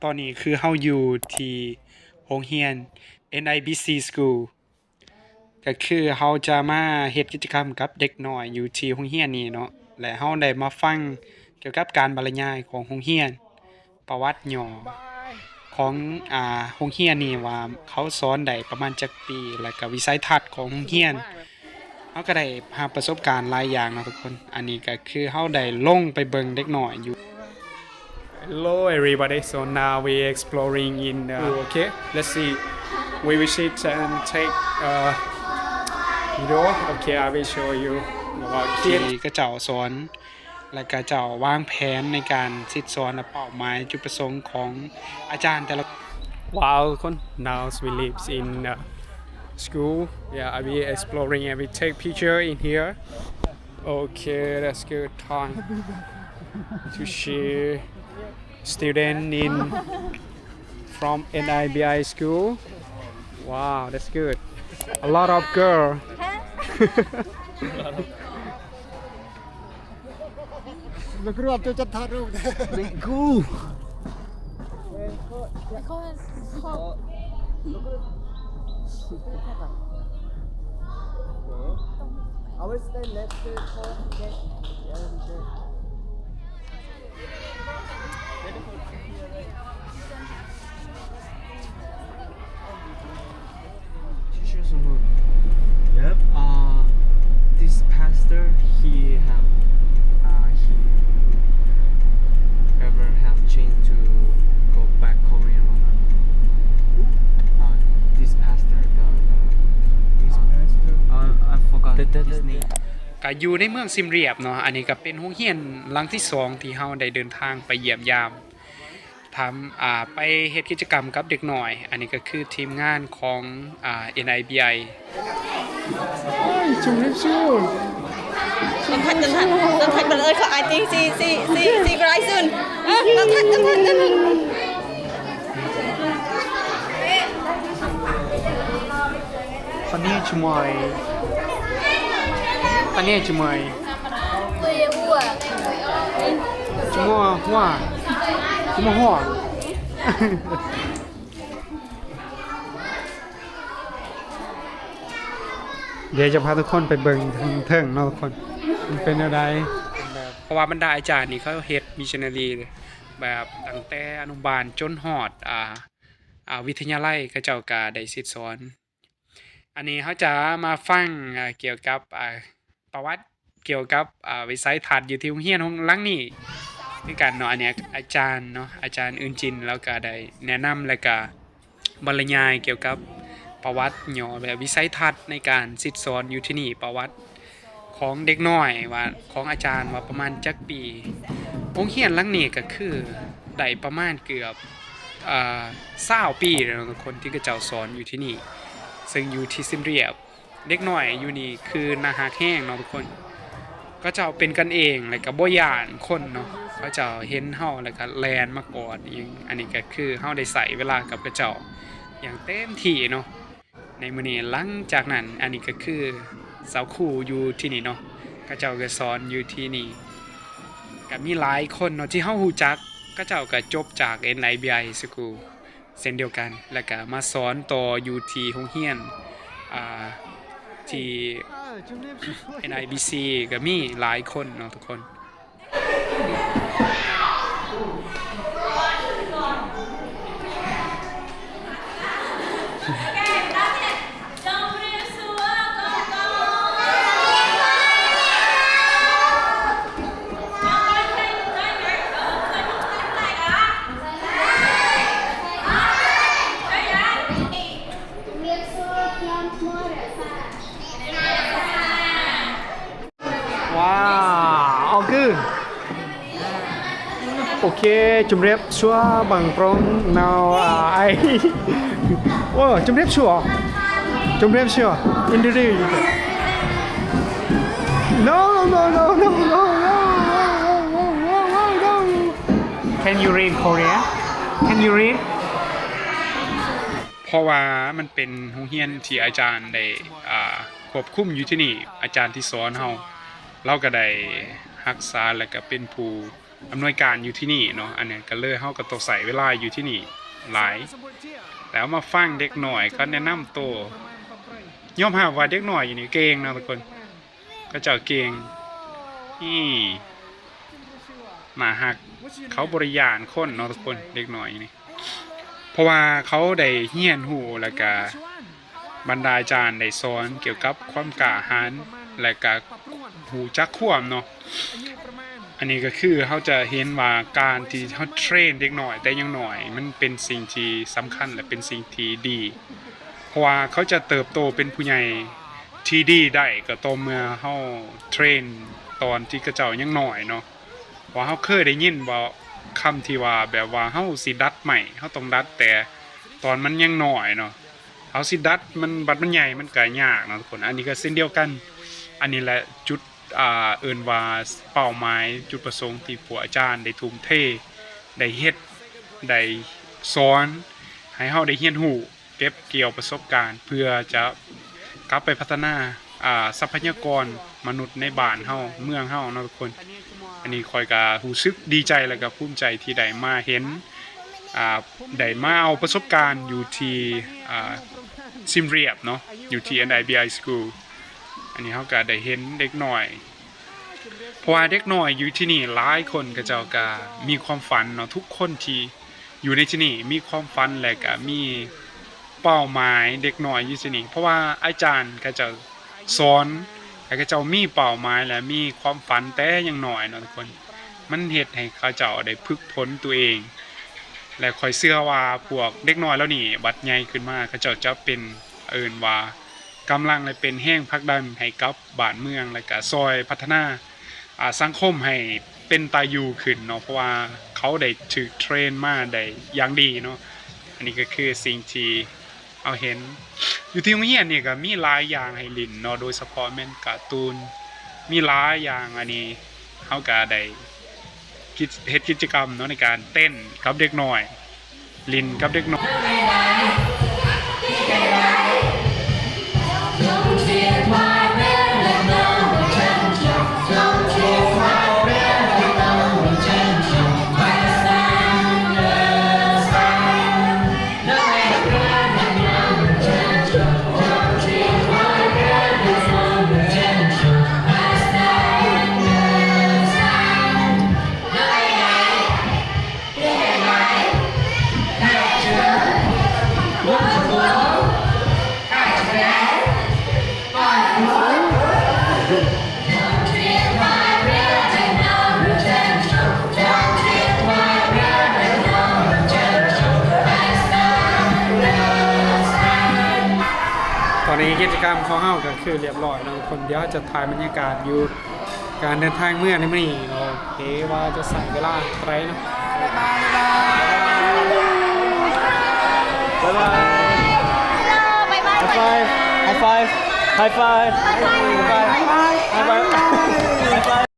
ตอนนี้คือเฮาอยู่ที่โรงเรียน NIBC School ก็คือเฮาจะมาเฮ็ดกิจกรรมกับเด็กน้อยอยู่ที่โรงเรียนนี้เนาะและเฮาได้มาฟังเกี่ยวกับการบรรยายของโรงเรียนประวัติย่อของโรงเรียนนี้ว่าเขาสอนได้ประมาณจักปีแล้วก็วิสัยทัศน์ของโรงเรียนเฮาก็ได้รับประสบการณ์หลายอย่างเนาะทุกคนอันนี้ก็คือเฮาได้ลงไปเบิ่งเด็กน้อยอยู่Hello everybody, so now we're exploring in okay, let's see, we visit and take video, okay, I will show you ว่าที่ก็เจ้าสอนและก็เจ้าวางแผนในการสิสอนและเป้าหมายจุดประสงค์ของอาจารย์แต่ละWow คน now we live in school, yeah, I will exploring and we take picture in here, okay, that's good time to share student in from NIBI school. Wow, that's good. A lot of girl. Look at the tattoo. Cool. I will stay next to it. Okay. Yeah, sure. Yep. This pastor, he ever have chance to go back Korea or not? This pastor, This pastor. I forgot his name. ก็อยู่ในเมืองซิมเรียบเนาะอันนี้ก็เป็นโรงเรียนหลังที่2ที่เฮาได้เดินทางไปเยี่ยมยามทำไปเฮ็ดกิจกรรมกับเด็กน้อยอันนี้ก็คือทีมงานของNIBI จุ่มลิชูTâm thạch bật ơi khỏi tí si grai soon. Tâm thạch. ตอนนี้จุมอยจุมอยหัวเดี๋ยวจะพาทุกคนไปเบิ่งเทิงเนาะทุกคนมันเป็นอะไรเพราะว่าบรรดาอาจารย์นี่เขาเฮ็ดมิชชันนารีแบบตั้งแต่อนุบาลจนฮอดวิทยาลัยเขาเจ้าก็ได้สิสอนอันนี้เขาจะมาฟังเกี่ยวกับประวัติเกี่ยวกับวิสัยทัศน์อยู่ที่โรงเรียนของหลังนี้คือกันเนาะอันนี้อาจารย์เนาะอาจารย์อื่นจินแล้วก็ได้แนะนำแล้วก็บรรยายเกี่ยวกับประวัติย่อแบบวิสัยทัศน์ในการสิสอนอยู่ที่นี่ประวัติของเด็กน้อยว่าของอาจารย์ว่าประมาณจักปีโรงเรียนหลังนี้ก็คือได้ประมาณเกือบ20ปีแล้วทุกคนที่เขาเจ้าสอนอยู่ที่นี่ซึ่งอยู่ที่ซิมเรียบเด็กน้อยอยู่นี่คือนาฮักแห้งเนาะทุกคนก็เจ้าเป็นกันเองแล้วก็บ่ย้านคนเนาะเขาเจ้าเห็นเฮาแล้วก็แลนมากอดอันนี้ก็คือเฮาได้ใช้เวลากับเขาเจ้าอย่างเต็มที่เนาะในมื้อนี้หลังจากนั้นอันนี้ก็คือสาวครูอยู่ที่นี่เนาะเขาเจ้าก็สอนอยู่ที่นี่ก็มีหลายคนเนาะที่เฮาฮู้จักเขาเจ้าก็จบจาก NIBI School เช่นเดียวกันแล้วก็มาสอนต่ออยู่ที่โรงเรียนที่ NIBC ก็มีหลายคนเนาะทุกคนว้าวgood okay จุ่มเรียบชัวบังปรอง now I ว้าวจุ่มเรียบชัวintroduce no can you read Korea can you read เพราะว่ามันเป็นโรงเรียนที่อาจารย์ได้ควบคุมอยู่ที่นี่อาจารย์ที่สอนเฮาเราก็ได้รักษาและก็เป็นผู้ อำนวยการอยู่ที่นี่เนาะอันนี้ก็เลยเฮาก็ต้องใส่เวลาอยู่ที่นี่หลายแล้วมาฟังเด็กหน่อยเขาแนะนำตัวยอมรับว่าเด็กหน่อยอยู่นี่เก่งนะทุกคนก็เจ้าเก่งนี่มาหักเขาบริยารคนเนาะทุกคนเด็กหน่อยนี่เพราะว่าเขาได้เฮียนหูแล้วก็บรรดาอาจารย์ได้สอนเกี่ยวกับความกล้าหาญและก็หูจักควมเนาะอันนี้ก็คือเขาจะเห็นว่าการที่เขาเทรนเด็กหน่อยแต่ยังหน่อยมันเป็นสิ่งที่สำคัญและเป็นสิ่งที่ดีเพราะว่าเขาจะเติบโตเป็นผู้ใหญ่ที่ดีได้ก็ต่อเมื่อเขาเทรนตอนที่กระเจ้ายังหน่อยเนาะว่าเขาเคยได้ยินว่าคำที่ว่าแบบว่าเขาสิดัดใหม่เขาต้องดัดแต่ตอนมันยังหน่อยเนาะเขาสิดัดมันบัดมันใหญ่มันก็ยากเนาะทุกคนอันนี้ก็เส้นเดียวกันอันนี้แหละจุดเอิ้นว่าเป้าหมายจุดประสงค์ที่ผู้อาจารย์ได้ทุ่มเทได้เฮ็ดได้สอนให้เฮาได้เรียนรู้เก็บเกี่ยวประสบการณ์เพื่อจะกลับไปพัฒนาทรัพยากรมนุษย์ในบ้านเฮาเมืองเฮาเนาะทุกคนอันนี้คอยก็รู้สึกดีใจแล้วก็ภูมิใจที่ได้มาเห็นได้มาเอาประสบการณ์อยู่ที่ซิมเรียบเนาะอยู่ที่ NIBI School อันนี้เขาก็ได้เห็นเด็กหน่อยเพราะว่าเด็กหน่อยอยู่ที่นี่หลายคนก็เจ้าก็มีความฝันเนาะทุกคนที่อยู่ในที่นี่มีความฝันและก็มีเป้าหมายเด็กหน่อยอยู่ที่นี่เพราะว่าอาจารย์ก็จะสอนให้เขาเจ้ามีเป้าหมายและมีความฝันแต่ยังหน่อยเนาะทุกคนมันเฮ็ดให้เขาเจ้าได้ฝึกฝนตัวเองและคอยเชื่อว่าพวกเด็กน้อยแล้วนี่บัดใหญ่ขึ้นมาเขาเจ้าจะเป็นว่ากำลังและเป็นแห้งผลักดันให้กับบ้านเมืองและก็ซอยพัฒนาสังคมให้เป็นตาอยู่ขึ้นเนาะเพราะว่าเขาได้ถูกเทรนมาได้อย่างดีเนาะอันนี้ก็คือสิ่งที่เอาเห็นอยู่ที่โรงเรียนนี่ก็มีหลายอย่างให้ลิ้นเนาะโดยเฉพาะแม่นการ์ตูนมีหลายอย่างอันนี้เฮาก็ได้เฮ็ดกิจกรรมเนาะในการเต้นกับเด็กน้อยลิ้นกับเด็กน้อยตอนนี้กิจกรรมของเฮาก็คือเรียบร้อยแล้วคนเดียวจะถ่ายบรรยากาศอยู่การเดินทางเมื่อในมื้อนี้โอเคว่าจะใส่เวลาเท่าไหร่เนาะบ๊ายบาย High five. High five. High five. High five. High five. High five.